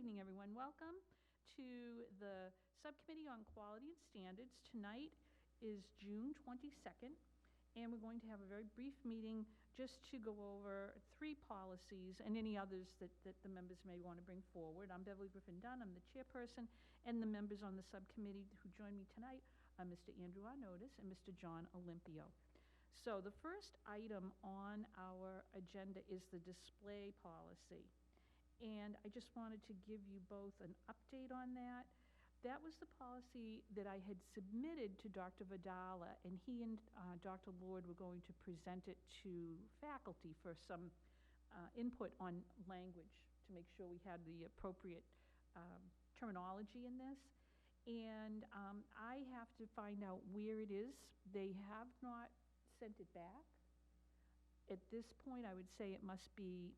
evening, everyone. Welcome to the Subcommittee on Quality and Standards. Tonight is June 22nd, and we're going to have a very brief meeting just to go over 3 policies and any others that the members may want to bring forward. I'm Beverly Griffin Dunn. I'm the chairperson, and the members on the subcommittee who join me tonight are Mr. Andrew Arnodis and Mr. John Olympio. So the first item on our agenda is the display policy. And I just wanted to give you both an update on that. That was the policy that I had submitted to Dr. Vidala, and he and Dr. Lord were going to present it to faculty for some input on language to make sure we had the appropriate terminology in this. And I have to find out where it is. They have not sent it back. At this point, I would say it must be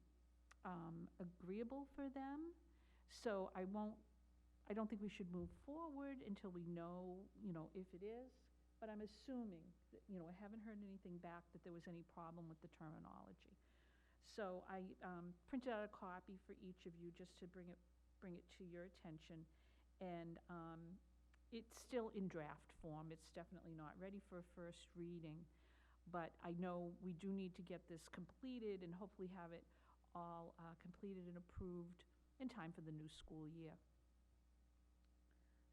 agreeable for them. So I don't think we should move forward until we know, if it is. But I'm assuming that, I haven't heard anything back that there was any problem with the terminology. So I printed out a copy for each of you just to bring it to your attention. And it's still in draft form. It's definitely not ready for a first reading. But I know we do need to get this completed and hopefully have it all completed and approved in time for the new school year.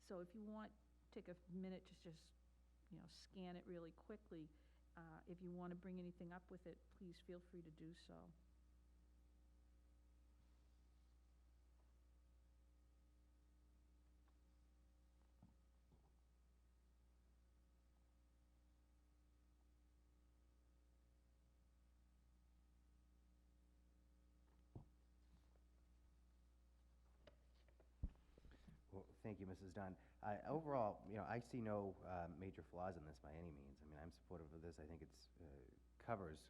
So if you want, take a minute to just, scan it really quickly. If you want to bring anything up with it, please feel free to do so. Well, thank you, Mrs. Dunn. Overall, I see no major flaws in this by any means. I mean, I'm supportive of this. I think it's covers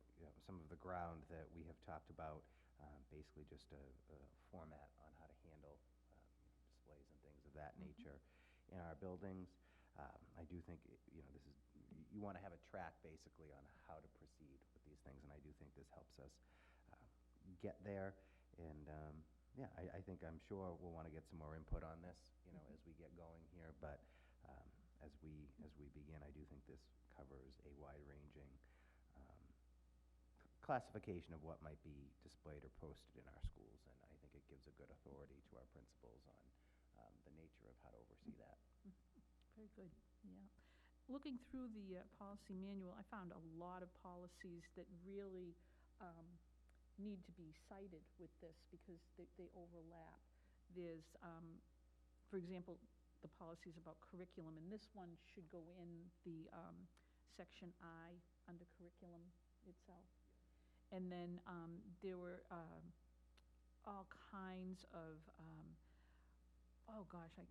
some of the ground that we have talked about, basically just a format on how to handle displays and things of that nature in our buildings. I do think, this is, you want to have a track basically on how to proceed with these things, and I do think this helps us get there. And yeah, I think I'm sure we'll want to get some more input on this, as we get going here. But as we begin, I do think this covers a wide-ranging classification of what might be displayed or posted in our schools, and I think it gives a good authority to our principals on the nature of how to oversee that. Very good. Yeah. Looking through the policy manual, I found a lot of policies that really need to be cited with this because they overlap. There's, for example, the policies about curriculum, and this one should go in the section I under curriculum itself. And then there were all kinds of, oh gosh, I'm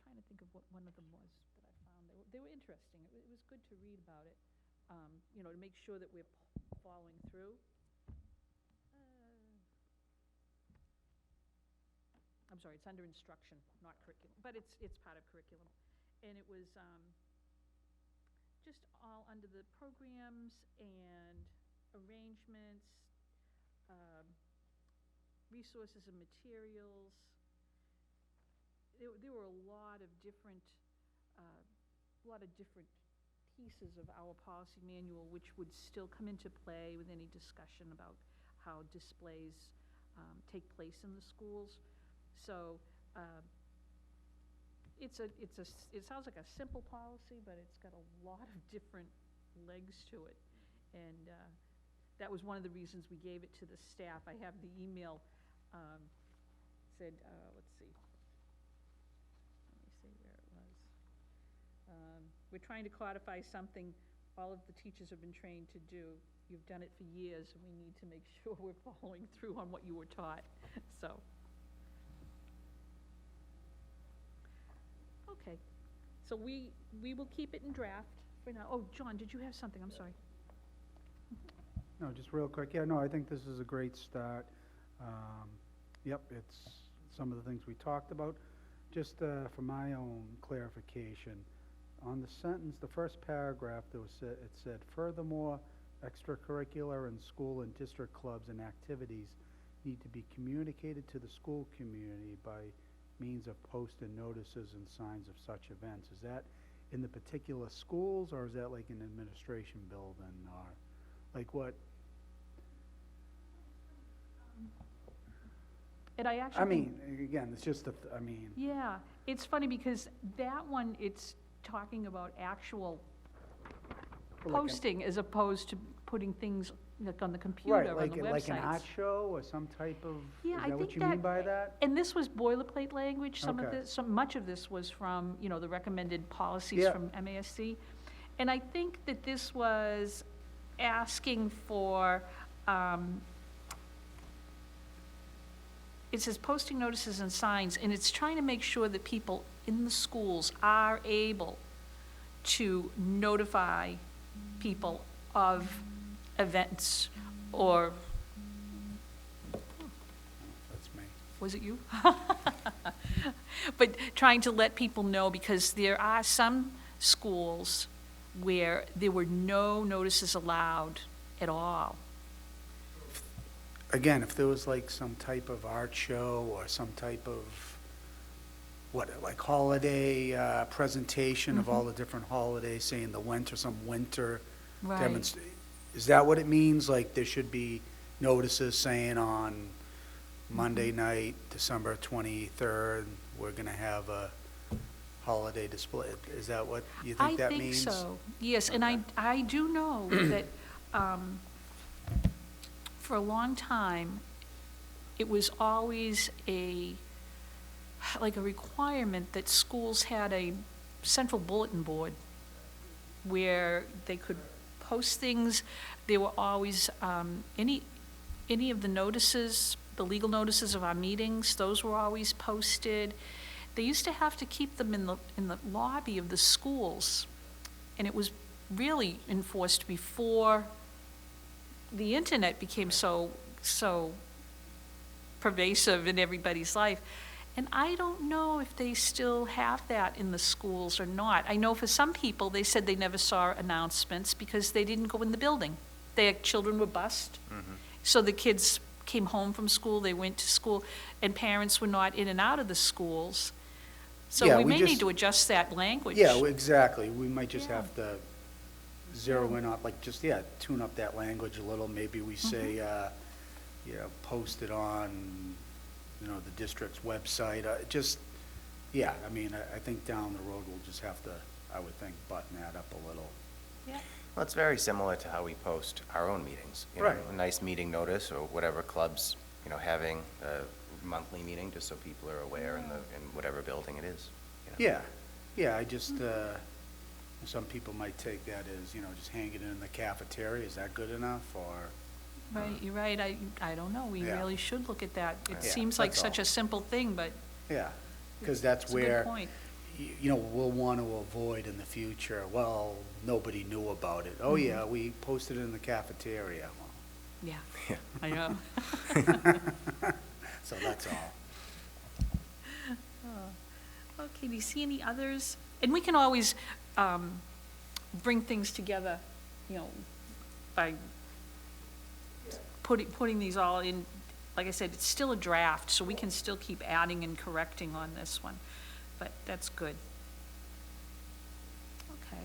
trying to think of what one of them was that I found. They were interesting. It was good to read about it, to make sure that we're following through. I'm sorry, it's under instruction, not curriculum, but it's part of curriculum. And it was just all under the programs and arrangements, resources and materials. There were a lot of different pieces of our policy manual which would still come into play with any discussion about how displays take place in the schools. So it sounds like a simple policy, but it's got a lot of different legs to it. And that was one of the reasons we gave it to the staff. I have the email said, let's see. Let me see where it was. We're trying to codify something all of the teachers have been trained to do. You've done it for years, and we need to make sure we're following through on what you were taught. So. Okay, so we will keep it in draft for now. Oh, John, did you have something? I'm sorry. No, just real quick. Yeah, no, I think this is a great start. Yep, it's some of the things we talked about. Just for my own clarification, on the sentence, the first paragraph, it said, furthermore, extracurricular and school and district clubs and activities need to be communicated to the school community by means of posted notices and signs of such events. Is that in the particular schools, or is that like an administration building, or like what? And I actually I think, mean, again, it's just I mean, yeah, it's funny because that one, it's talking about actual like an- posting as opposed to putting things like on the computer right, or on like, the like an art websites. show or some type of, Yeah, is I that what think you mean that- by that? And this was boilerplate language, some of Okay. this, much of this was from, the recommended policies Yeah. from MASC. And I think that this was asking for, it says posting notices and signs, and it's trying to make sure that people in the schools are able to notify people of events, or, That's me. was it you? But trying to let people know, because there are some schools where there were no notices allowed at all. Again, if there was like some type of art show or some type of, what, like holiday presentation of all the different holidays, saying the winter, some winter demonstration. Is that what it means? Like there should be notices saying on Monday night, December 23rd, we're gonna have a holiday display. Is that what you think that means? I think so, yes, and Okay. I do know that, for a long time, it was always like a requirement that schools had a central bulletin board where they could post things. There were always, any of the notices, the legal notices of our meetings, those were always posted. They used to have to keep them in the lobby of the schools, and it was really enforced before the internet became so pervasive in everybody's life. And I don't know if they still have that in the schools or not. I know for some people, they said they never saw announcements because they didn't go in the building. Their children were bused. So the kids came home from school, they went to school, and parents were not in and out of the schools. So Yeah, we we may need just- to adjust that language. Yeah, exactly. We might just Yeah. have to zero in on, like, just, tune up that language a little. Maybe we say, post it on, the district's website. Just, I mean, I think down the road, we'll just have to, I would think, button that up a little. Well, it's very similar to how we post our own meetings. Right. A nice meeting notice, or whatever clubs, having a monthly meeting, just so people are aware in whatever building it is. Yeah, I just, some people might take that as, just hang it in the cafeteria. Is that good enough, or? Right, you're right, I don't know, we Yeah. really should look at that. It Yeah, seems like that's such all. a simple thing, but Yeah, because that's it's a good where, point. we'll want to avoid in the future, well, nobody knew about it. Oh, yeah, we posted it in the cafeteria. Well, Yeah, I know. so that's all. Okay, do you see any others? And we can always bring things together, by putting these all in. Like I said, it's still a draft, so we can still keep adding and correcting on this one, but that's good. Okay.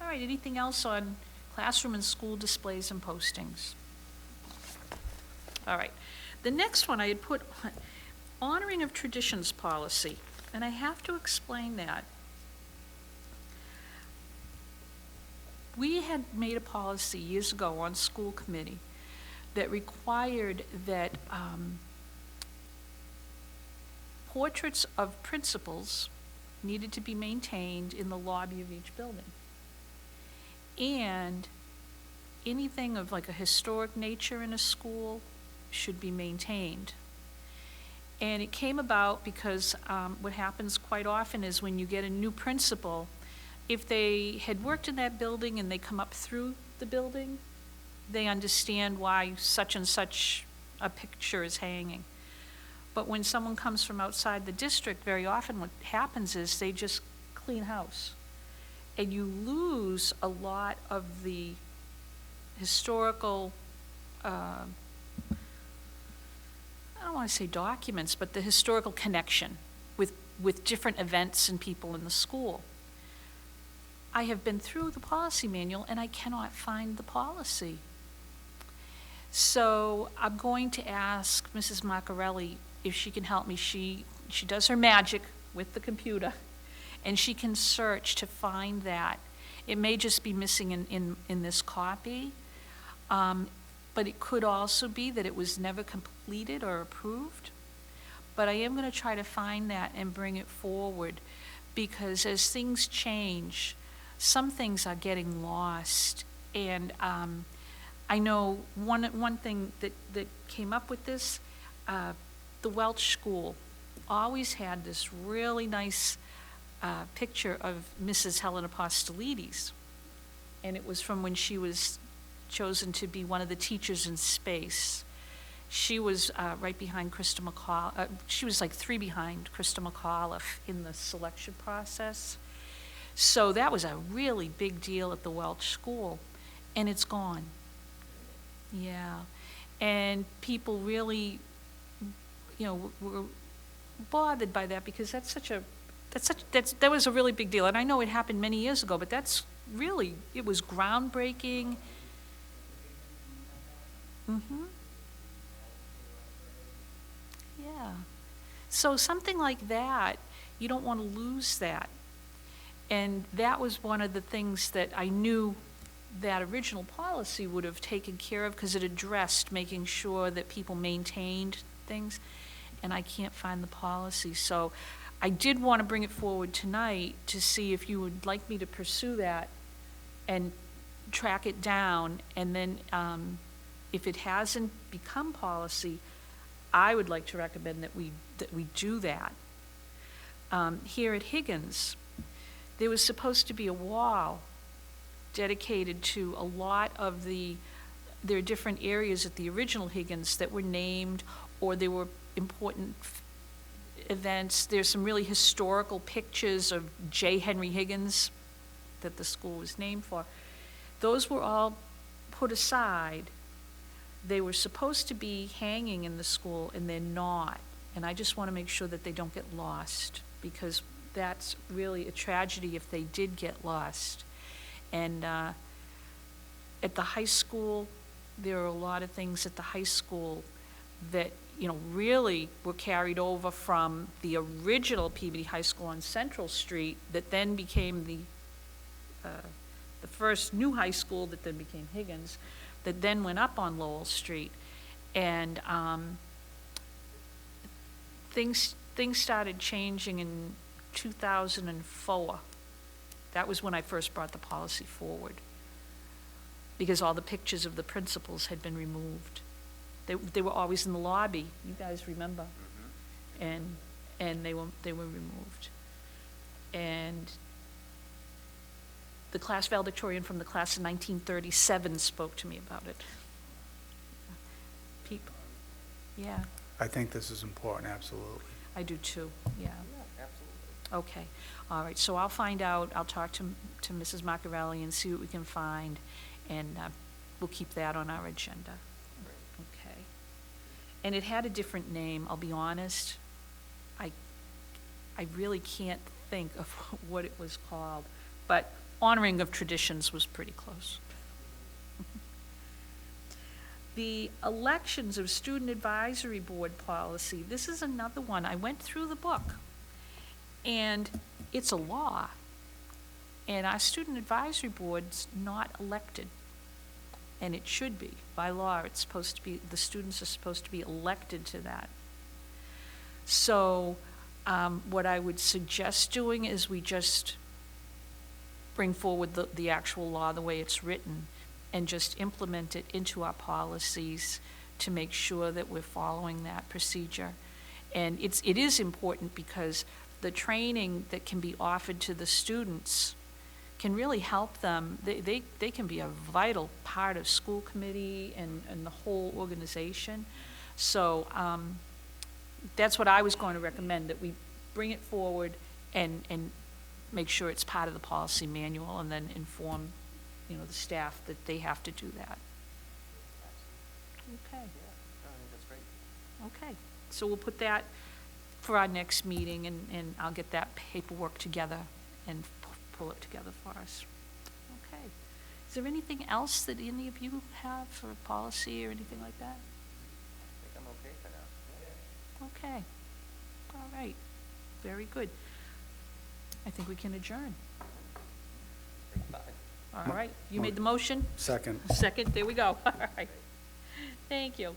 All right, anything else on classroom and school displays and postings? All right, the next one I had put honoring of traditions policy, and I have to explain that. We had made a policy years ago on school committee that required that portraits of principals needed to be maintained in the lobby of each building. And anything of like a historic nature in a school should be maintained. And it came about because what happens quite often is when you get a new principal, if they had worked in that building and they come up through the building, they understand why such and such a picture is hanging. But when someone comes from outside the district, very often what happens is they just clean house. And you lose a lot of the historical I don't want to say documents, but the historical connection with different events and people in the school. I have been through the policy manual and I cannot find the policy. So I'm going to ask Mrs. Maccarelli if she can help me. She does her magic with the computer, and she can search to find that. It may just be missing in this copy, but it could also be that it was never completed or approved. But I am going to try to find that and bring it forward, because as things change, some things are getting lost. And I know one thing that came up with this, the Welch School always had this really nice picture of Mrs. Helen Apostolides. And it was from when she was chosen to be one of the teachers in space. She was right behind Krista McAuliffe. She was like 3 behind Krista McAuliffe in the selection process. So that was a really big deal at the Welch School, and it's gone. Yeah, and people really, were bothered by that, because that was a really big deal. And I know it happened many years ago, but it was groundbreaking. Mm-hmm. Yeah. So something like that, you don't want to lose that. And that was one of the things that I knew that original policy would have taken care of, because it addressed making sure that people maintained things, and I can't find the policy. So I did want to bring it forward tonight to see if you would like me to pursue that and track it down, and then if it hasn't become policy, I would like to recommend that we do that. Here at Higgins, there was supposed to be a wall dedicated to a lot of there are different areas at the original Higgins that were named, or there were important events. There's some really historical pictures of J. Henry Higgins that the school was named for. Those were all put aside. They were supposed to be hanging in the school, and they're not. And I just want to make sure that they don't get lost, because that's really a tragedy if they did get lost. And at the high school, there are a lot of things at the high school that, really were carried over from the original Peabody High School on Central Street, that then became the first new high school that then became Higgins, that then went up on Lowell Street. And things started changing in 2004. That was when I first brought the policy forward, because all the pictures of the principals had been removed. They were always in the lobby. You guys remember? Mm-hmm. And they were removed. And the class valedictorian from the class of 1937 spoke to me about it. People, yeah. I think this is important, absolutely. I do too, yeah. Absolutely. Okay, all right, so I'll find out, I'll talk to Mrs. Maccarelli and see what we can find, and we'll keep that on our agenda. Okay. And it had a different name, I'll be honest. I really can't think of what it was called, but honoring of traditions was pretty close. The elections of student advisory board policy, this is another one. I went through the book, and it's a law. And our student advisory board's not elected, and it should be. By law, it's supposed to be, the students are supposed to be elected to that. So what I would suggest doing is we just bring forward the actual law the way it's written, and just implement it into our policies to make sure that we're following that procedure. And it is important, because the training that can be offered to the students can really help them. They can be a vital part of school committee and the whole organization. So that's what I was going to recommend, that we bring it forward and make sure it's part of the policy manual, and then inform the staff that they have to do that. Okay. Yeah, I think that's great. Okay. so we'll put that for our next meeting, and I'll get that paperwork together and pull it together for us. Okay. Is there anything else that any of you have for policy or anything like that? I think I'm okay for now. Okay. All right. Very good. I think we can adjourn. Take 5. All right. You made the motion? Second. Second, there we go. All right. Thank you.